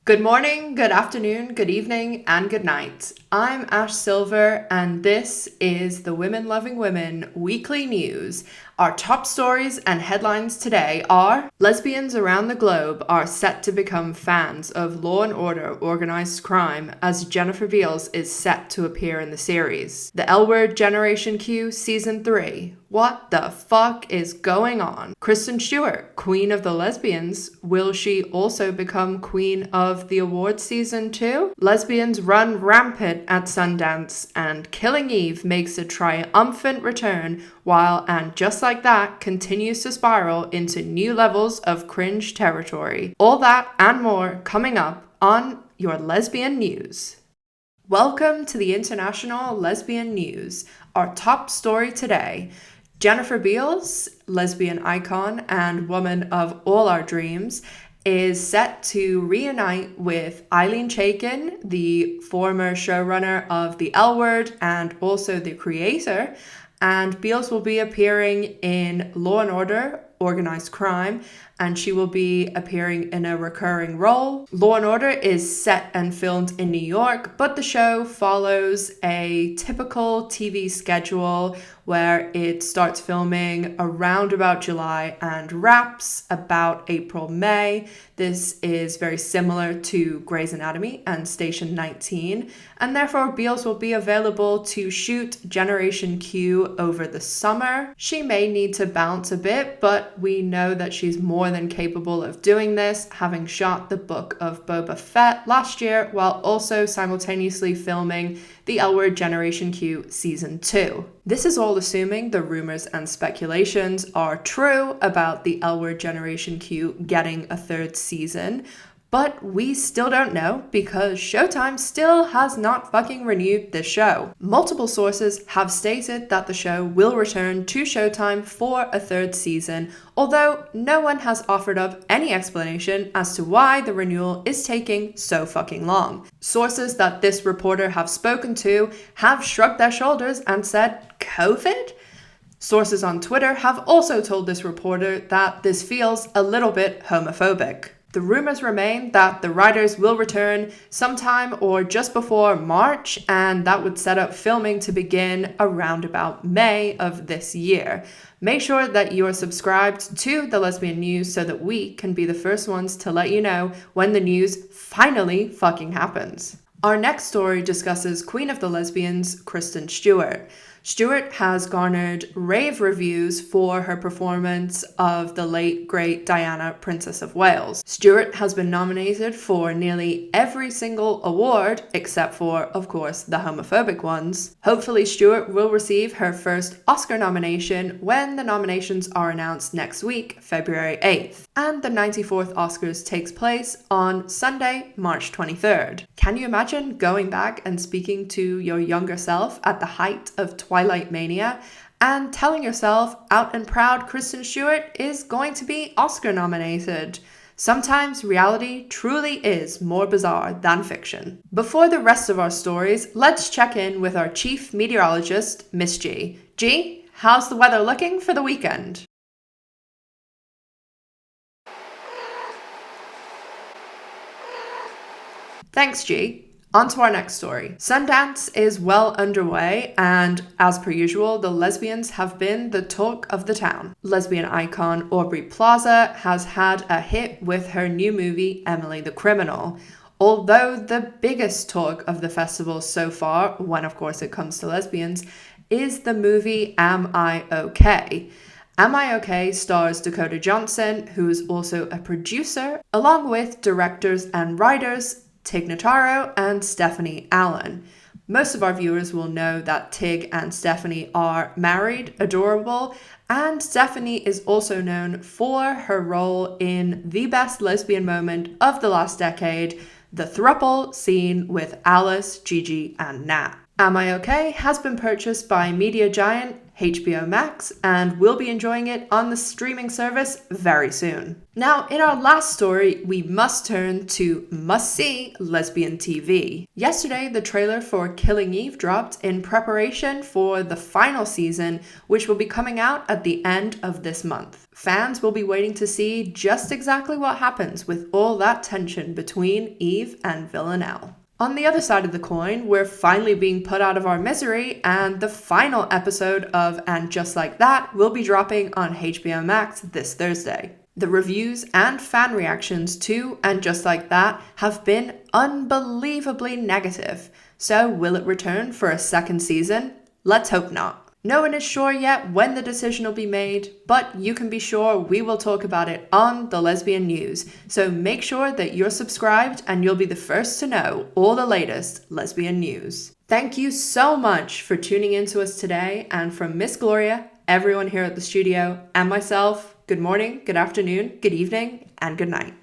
Good morning, good afternoon, good evening, and good night. I'm Ash Silver, and this is the Women Loving Women Weekly News. Our top stories and headlines today are: lesbians around the globe are set to become fans of Law & Order Organized Crime as Jennifer Beals is set to appear in the series. The L Word Generation Q Season 3. What the fuck is going on? KRISTEN Stewart, Queen of the Lesbians. Will she also become Queen of the Awards Season 2? Lesbians run rampant at Sundance, and Killing Eve makes a triumphant return while And Just Like That continues to spiral into new levels of cringe territory. All that and more coming up on your lesbian news. Welcome to the International Lesbian News. Our top story today: Jennifer Beals, lesbian icon and woman of all our dreams, is set to reunite with Eileen Chaikin, the former showrunner of The L Word and also the creator. And Beals will be appearing in Law & Order Organized Crime, and she will be appearing in a recurring role. Law & Order is set and filmed in New York, but the show follows a typical TV schedule where it starts filming around about July and wraps about April, May. This is very similar to Grey's Anatomy and Station 19, and therefore Beals will be available to shoot Generation Q over the summer. She may need to bounce a bit, but we know that she's more than capable of doing this, having shot the Book of Boba Fett last year while also simultaneously filming the L Word Generation Q Season 2. This is all assuming the rumors and speculations are true about the L Word Generation Q getting a third season, but we still don't know because Showtime still has not fucking renewed this show. Multiple sources have stated that the show will return to Showtime for a third season, although no one has offered up any explanation as to why the renewal is taking so fucking long. Sources that this reporter have spoken to have shrugged their shoulders and said, COVID? Sources on Twitter have also told this reporter that this feels a little bit homophobic. The rumors remain that the writers will return sometime or just before March, and that would set up filming to begin around about May of this year. Make sure that you are subscribed to the Lesbian News so that we can be the first ones to let you know when the news finally fucking happens. Our next story discusses Queen of the Lesbians, KRISTEN Stewart. Stewart has garnered rave reviews for her performance of the late great Diana, Princess of Wales. Stewart has been nominated for nearly every single award, except for, of course, the homophobic ones. Hopefully, Stewart will receive her first Oscar nomination when the nominations are announced next week, February 8th. And the 94th Oscars takes place on Sunday, March 23rd. Can you imagine going back and speaking to your younger self at the height of Twilight Mania and telling yourself out and proud KRISTEN Stewart is going to be Oscar nominated? Sometimes reality truly is more bizarre than fiction. Before the rest of our stories, let's check in with our chief meteorologist, Miss G. G, how's the weather looking for the weekend? Thanks, G. On to our next story. Sundance is well underway, and as per usual, the lesbians have been the talk of the town. Lesbian icon Aubrey Plaza has had a hit with her new movie, Emily the Criminal. Although the biggest talk of the festival so far, when of course it comes to lesbians, is the movie Am I Okay? Am I Okay stars Dakota Johnson, who is also a producer, along with directors and writers Tig Notaro and Stephanie Allen. Most of our viewers will know that Tig and Stephanie are married, adorable, and Stephanie is also known for her role in the best lesbian moment of the last decade, the throuple scene with Alice, Gigi, and Nat. Am I Okay has been purchased by media giant HBO Max and will be enjoying it on the streaming service very soon. Now, in our last story, we must turn to must-see lesbian TV. Yesterday, the trailer for Killing Eve dropped in preparation for the final season, which will be coming out at the end of this month. Fans will be waiting to see just exactly what happens with all that tension between Eve and Villanelle. On the other side of the coin, we're finally being put out of our misery, and the final episode of And Just Like That will be dropping on HBO Max this Thursday. The reviews and fan reactions to And Just Like That have been unbelievably negative. So will it return for a second season? Let's hope not. No one is sure yet when the decision will be made, but you can be sure we will talk about it on the Lesbian News. So make sure that you're subscribed and you'll be the first to know all the latest lesbian news. Thank you so much for tuning in to us today, and from Miss Gloria, everyone here at the studio, and myself, good morning, good afternoon, good evening, and good night.